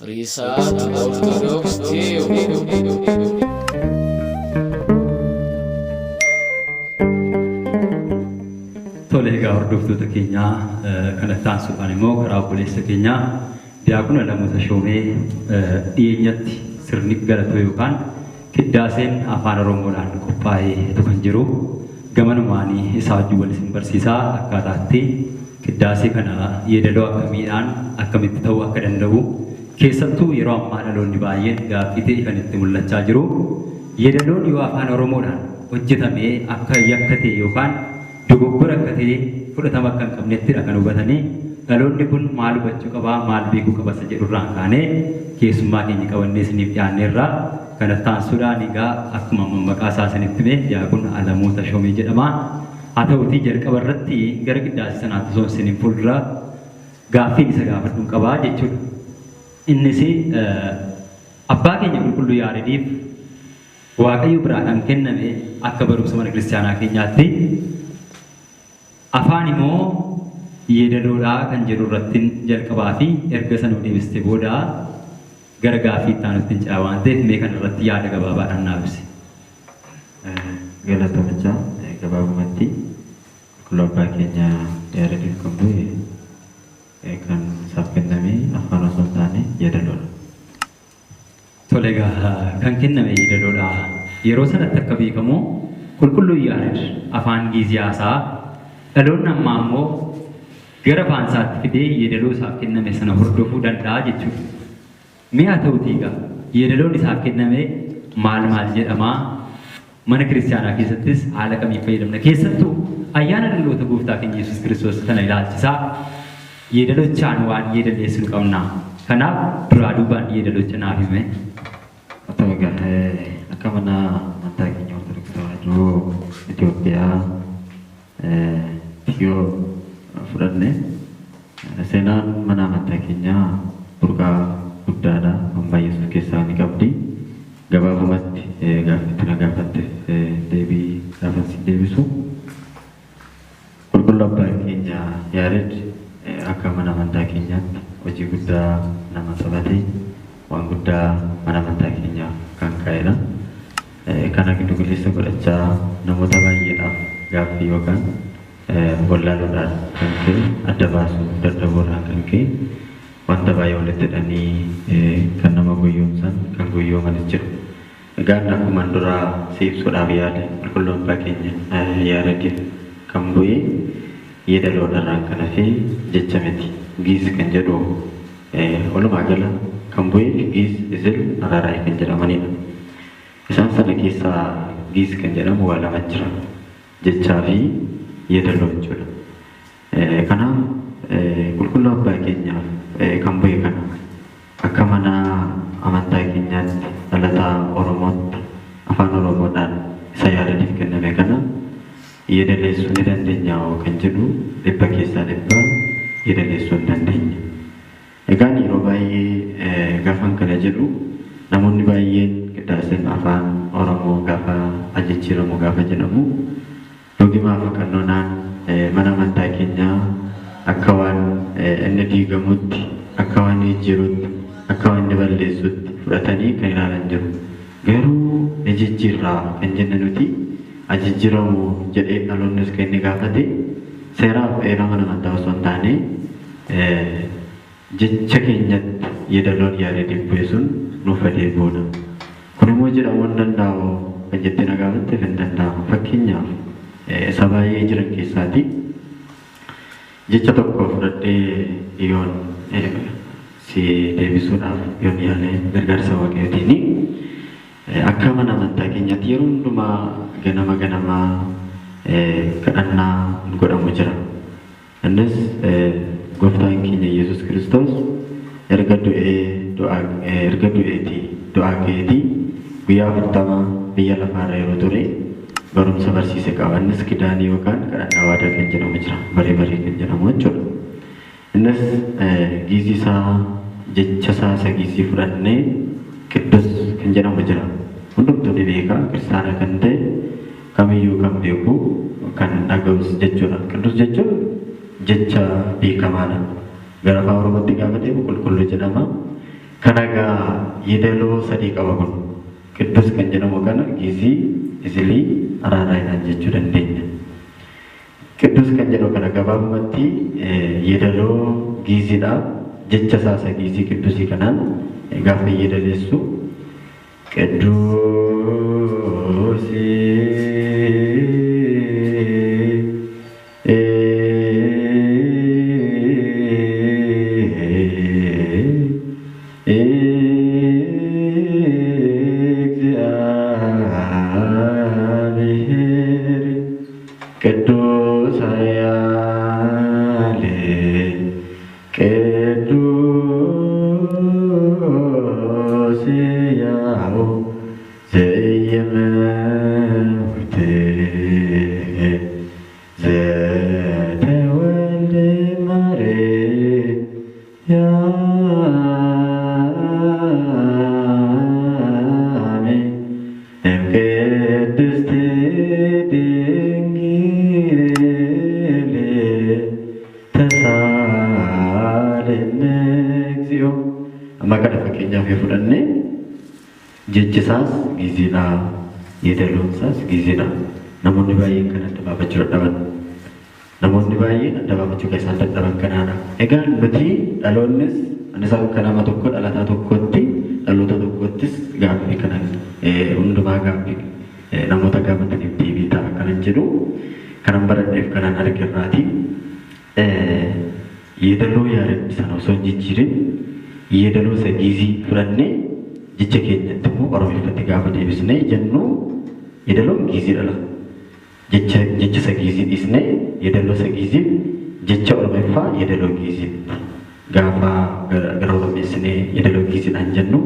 Risaat Ortodoks TV. Tole egaa hordoftoota keenyaa kanatti aansuudhaan immoo karaa obboleessa keenyaa Diyaaqona Lammata Shoomee dhiyeenyatti sirni galatoo yookaan qiddaaseen afaan Oromoodhaan qophaa'ee kan jiru gamanumaanii isaa wajjin wal isin barsiisaa akkaataatti qiddaasee kana yeedaloo akkamiidhaan akkamitti ta'uu akka danda'u keessattuu yeroo ammaa dhaloonni baay'een gaaffii ta'e kan itti mul'achaa jiru yeedaloon yoo afaan Oromoodhaan hojjetamee akka yakka ta'e yookaan dogoggora akka ta'e fudhatama akka hin qabnettidha kan hubatanii dhaloonni kun maal hubachuu qabaa maal beekuu qaba isa jedhurraan kaanee keessummaa keenya qabannee isiniif dhiyaanneerraa kanatti aansuudhaan egaa akkuma maqaa isaa isinitti hime Diyaaqona Lammata Shoomee jedhama. Haa ta'utii jalqaba irratti gara qiddaasii sanaatti osoo isiniin fuuldura gaaffiin isa gaafadhuun qabaa jechuudha. Innis abbaa keenya qulqulluu Yaareediif Waaqayyo biraadhaan kenname akka barumsa mana kiristaanaa keenyaatti afaan immoo yeedaloodhaa kan jedhu irratti jalqabaa fi erga sana deebistee booda gara gaaffii itti aanutti hin ce'aa waan ta'eef mee kana irratti yaada gabaabaadhaan naaf ibsi. Galatamachaa gabaabumatti qulqulluu abbaa keenya Yaareediif kan bu'e kan isaaf kenname afaan osoo hin taane yeedaloodha. Tole egaa kan kenname yeedaloodha. Yeroo sanatti akka beekamu qulqulluu Yaareed afaan Giiziyaasaa dhaloonni ammaa immoo gara afaan isaatti fidee yeedaloo isaaf kenname sana hordofuu danda'a jechuudha. Mee haa ta'utii egaa yeedaloon isaaf kenname maal jedhamaa mana kiristaanaa keessattis haala kamiin fayyadamna keessattuu ayyaana dhaloota gooftaa keenya Yesuus Kiristoos kana ilaalchisaa yeedalochaan waan yeedaleessinu qabna. Kanaaf duraa duubaan yeedalocha naaf hime. Atau akka mana amantaa keenya Ortodoksii Tawaahidoo Itoophiyaa yoo fudhanne seenaan mana amantaa keenyaa burqaa guddaadha kan baay'eesu keessaa ni qabdi. Gabaabumatti gaaffii na gaafatte deebii gaafatti deebisu qulqulluu abbaa keenya Yaareed akka mana amantaa keenyaatti hojii guddaa nama taphatee waan guddaa mana amantaa keenyaaf kan ka'edha. Kana giddu galeessa godhachaa namoota baay'eedhaaf gaaffii yookaan wallaaluudhaan kan ka'e adda baasuu dadhabuurraan kan ka'e wanta baay'ee walitti hidhanii kan nama guyyoomsan kan guyyoomanis jiru. Egaa akkuma duraa si ibsuudhaaf yaade qulqulluu abbaa keenya Yaareediif kan bu'e yeedaloodhaan kan hafe jecha miti. Giis kan jedhu walumaa gala kan bu'e Giis, Izil, Araaraay kan jedhamanidha. Isaan sana keessaa Giis kan jedhamu waa lama jira. Jechaa fi yeedaloo jechuudha. Kanaaf qulqulluu abbaa keenyaaf kan bu'e kana akka mana amantaa keenyaatti dhalataa Oromootti afaan Oromoodhaan isa Yaareediif kenname kana yeedaleessuu ni dandeenya kan jedhu dhibba keessaa dhibba yeedaleessuu hin dandeenya. Egaa yeroo baay'ee gaafan kana jedhu namoonni baay'een qiddaaseen afaan Oromoo gaafa ajjechiiramu gaafa jedhamu dhugumaa fakkannoonaan mana amantaa keenyaa akka waan inni diigamutti akka waan jijjiirutti akka waan inni balleessutti fudhatanii kan ilaalan jiru. Garuu ni jijjiirraa kan jenne nuti ajijjiiramu jedhee dhaloonnis kan inni gaafate seeraaf dheeraa mana amantaa osoo hin taane jecha keenyatti yeedaloon Yaareediif bu'e sun nuuf adeemuudha. Kun immoo jedhamuu hin danda'u kan jettee na gaafatteef hin danda'amu. Fakkeenyaaf isa baay'ee jiran keessaati jecha tokko fudhadhee yoon si deebisuudhaaf yoon yaale gargaarsa Waaqayyootiin akka mana amantaa keenyaatti yeroo hundumaa ganama kadhannaa godhamu jira. Innis gooftaan keenya Yesuus Kiristoos erga du'eetii du'aa ka'eetii guyyaa 40 biyya lafaarra yeroo ture barumsa barsiise qaba. Innis kidaanii yookaan kadhannaa waadaa kan jedhamu jira. Baree kan jedhamu jechuudha. Innis giizii isaa jecha isaa isa giizii fudhannee qidduus kan jedhamu jira. Hundumtuu ni beeka kiristaana kan ta'e kamiyyuu kan beeku kan dhaga'us jechuudha. Qidduus jechuun jecha beekamaadha. Gara afaan Oromootti gaafa deemu qulqulluu jedhama. Kanaga yeedaloo sadii qaba kun Qidduus kan jedhamu kana giizii isilii araaraayinaan jechuu dandeenya. Qidduus kan jedhamu kana gabaabumatti yeedaloo giiziidha. Jecha saasa giizii qidduusii kanaan gaafa yeedaleessu jechisaas giziidha yeedaloonsaas giziidha. Namoonni baay'een kan adda baafachuu dadhaban namoonni baay'een adda baafachuu keessaan dadhaban kanaadha. Egaa nuti dhaloonnis anis akka nama tokko dhalataa tokkotti dhaloota tokkottis gaaffii kana hundumaa gaaffii namoota gaafataniif deebii ta'a kanan jedhu kanan baradheef kanan argirraati. Yeedaloo yaadadhi sana osoo hin jijjiirin yeedaloo isa gizii fudhannee jecha keenyatti immoo Oromeeffatti gaafa deebisnee jennu yeedaloon gizii dhala. Jecha isa gizii dhiisnee yeedaloo isa gizii jecha Oromeeffaa yeedaloo gizii gaafa gara Oromeessinee yeedaloo giziidhaan jennu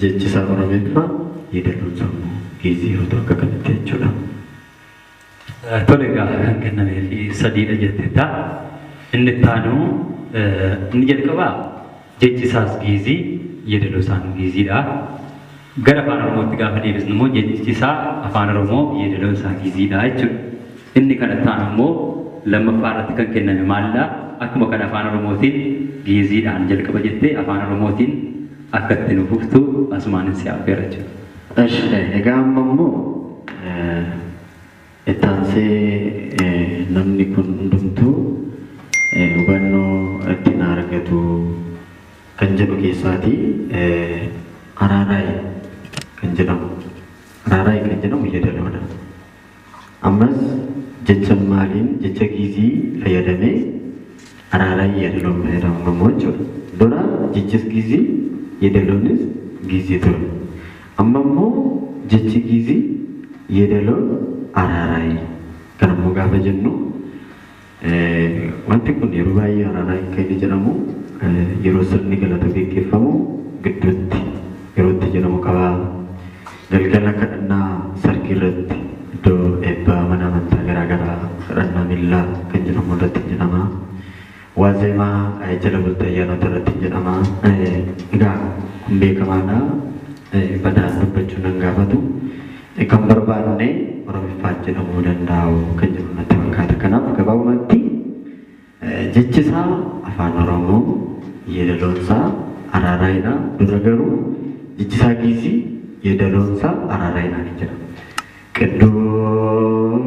jechisaa Oromeeffaa yeedaloon sammuu gizii yoo ta'u akka kanatti jechuudha. Tole gaafa kan kennameefi sadiidha jetteetta. Inni ittaanu inni jalqabaa jechisaas gizii yeedaloo isaan giziidha. Gara afaan Oromootti gaafa deebisnu immoo jechisaa afaan Oromoo yeedaloo isaa giziidha jechuudha. Inni kan ittaanu immoo lammaffaa irratti kan kenname maalla akkuma kan afaan Oromootiin giziidhaan jalqaba jettee afaan Oromootiin akka itti nufuftu asumaanin si affeera jechuudha. Egaa amma immoo ittaansee namni kun hundumtuu hubannoo ittiin argatu kan jedhu keessaati araaraay kan jedhamu yeedaloodha. Ammas jecha maaliin jecha gizii fayyadamee araaraay yeedaloon fayyadamu jechuudha. Dura jechis gizii yeedaloonis gizii ture. Amma immoo jechi gizii yeedaloon araaraay kan immoo gaafa jennu wanti kun yeroo baay'ee araaraay kan inni jedhamu yeroo sirni galata gaggeeffamu gidduutti yerootti jedhamu qaba. Galgala kadhannaa sargii irratti iddoo eebbaa mana amantaa garaagaraa kadhannaa miillaa kan jedhamu irratti jedhama. Waazeemaa jala bultii ayyaanota irratti jedhama. Egaa kun beekamaadha. Badaan dubbachuu nan gaafatu. Kan barbaadne Oromeeffaan jedhamuu danda'u kan jedhu natti fakkaata. Kanaaf gabaabumatti jechisaa afaan Oromoo yeedaloonsaa araaraayidha. Dura garuu jechisaa gizii yeedaloonsaa araaraayidhaan jedhama. Qidduusii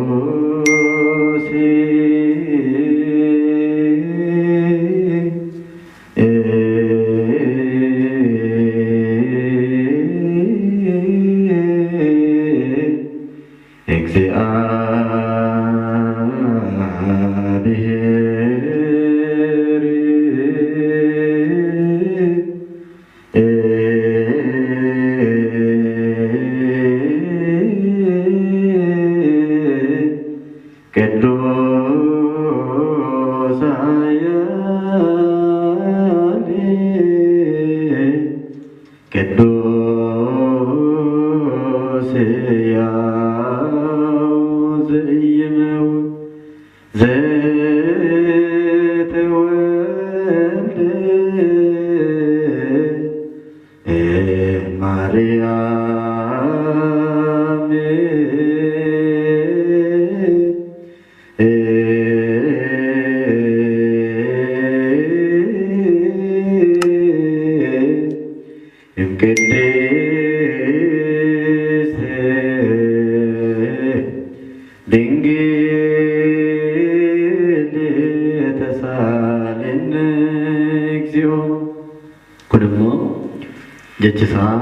Jechisaa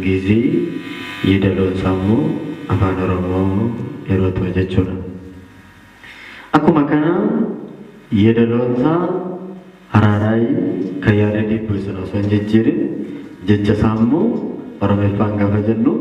gizii yeedaloon sammuu afaan Oromoo yeroo ta'u jechuudha. Akkuma kana yeedaloonsaa Hararaayii kan yaada dhiibbuu sun osoo hin jijjiirin jecha sammuu Oromeeffaan gaafa jennu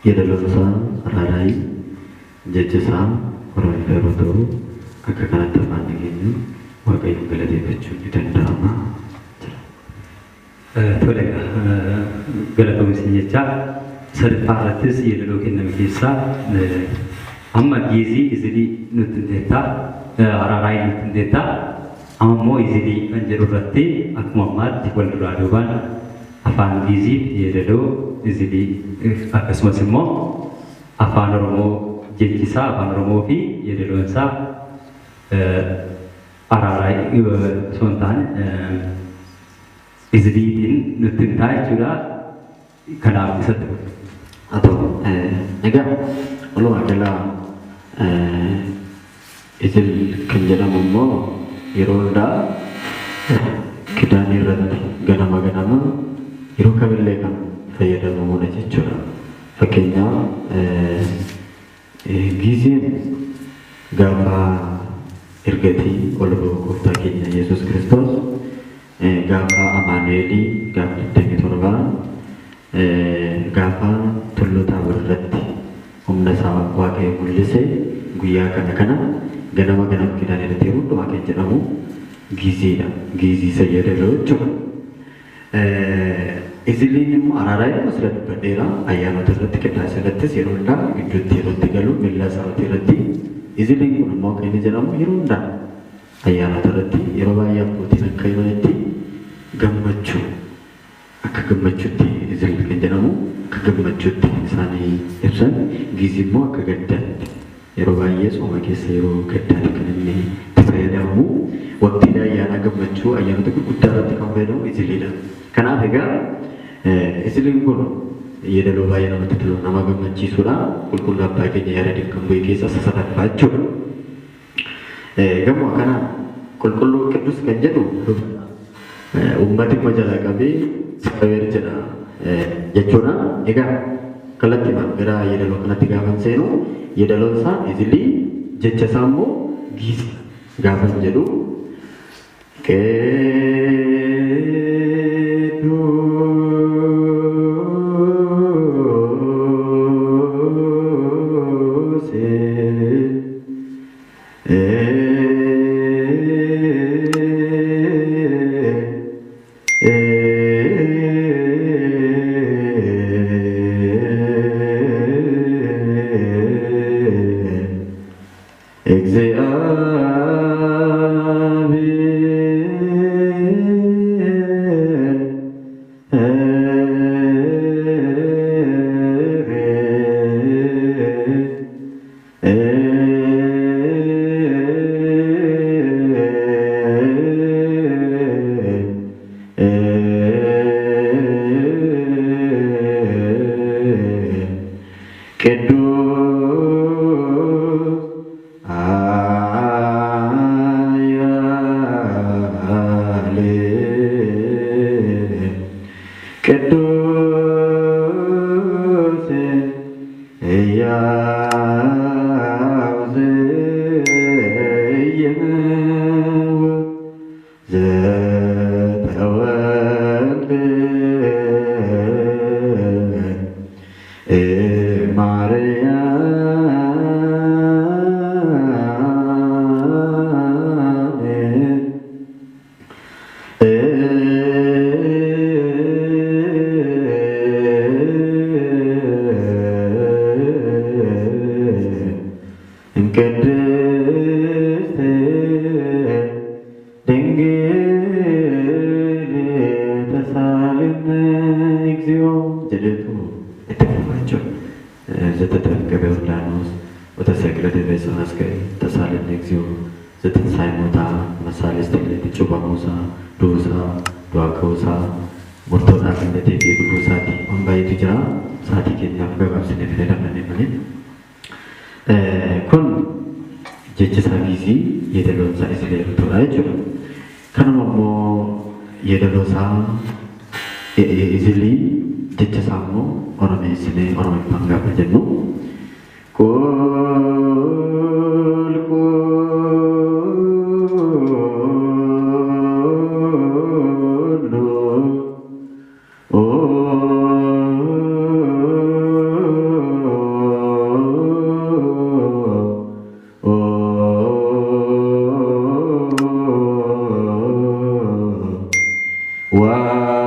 yeedaloonsaa Hararaayii jechisaa Oromeeffaa yeroo ta'u akka kanatti afaan dhageenyu Waaqayyoon galateeffachuun ni danda'ama. Tole galatoomsi jechaa sadaffaa irrattis yeedaloo kenname keessaa amma giizii izilii nutti hin teettaa Hararaayii nutti hin teettaa amma immoo izilii kan jedhu irratti akkuma ammaatti wal duraa duubaan afaan giizii yeedaloo izilii akkasumas immoo afaan Oromoo jechisaa afaan Oromoo fi yeedaloonsaa Hararaayii osoo hin taane iziliitiin nutti hin ta'a jechuudha. Kanaaf isatti haa ta'u egaa walumaa gala izil kan jedhamu immoo yeroo hundaa kidaanii irratti ganama yeroo kamillee kan fayyadamamudha jechuudha. Fakkeenyaaf giiziin gaafa ergatii ol ba'u gooftaa keenya Yesuus Kiristoos gaafa Amaanu'eelii gaafa 27 gaafa tulluu Taaboor irratti humna isaa Waaqayyo mul'ise guyyaa kana ganama kidaan irratti yeroo hundumaa kan jedhamu giiziidha. Giizii fayyadamuu jechuudha. Iziliin immoo Hararaayii asirra dubbadheera ayyaanota irratti qindaasa irrattis yeroo hundaa gidduutti yerootti galu miilla isaatti irratti iziliin kun immoo kan inni jedhamu yeroo hundaa ayyaanota irratti yeroo baay'ee abbootiin akka himanitti gammachuu akka gammachuutti izil kan jedhamu akka gammachuutti isaanii ibsan giizii immoo akka gaddaatti yeroo baay'ee sooma keessa yeroo gaddaatti kan inni itti fayyadamu waqtiidha ayyaana gammachuu ayyaanota gurguddaa irratti kan fayyadamu iziliidha. Kanaaf egaa iziliin kun yeedaloo baay'ee namatti tolu nama gammachiisudha. Qulqulluu abbaa keenya Yaareediif kan bu'e keessa sassaabaa jechuudha. Gamoo kana qulqulluu qidduus kan jedhu uummati kuma jalaa qabee sababeer jedha jechuudha. Egaa kallattiidhaan gara yeedaloo kanatti gaafa seenu yeedaloon isaa izilii jecha isaa immoo giisi gaafa jedhu kun jecha isaa giisi yeedaloon isaa isilee turudha jechuudha. Kanuma immoo yeedaloo isaa isilii jecha isaa immoo oromeessinee oromeeffaan gaafa jennu Wow.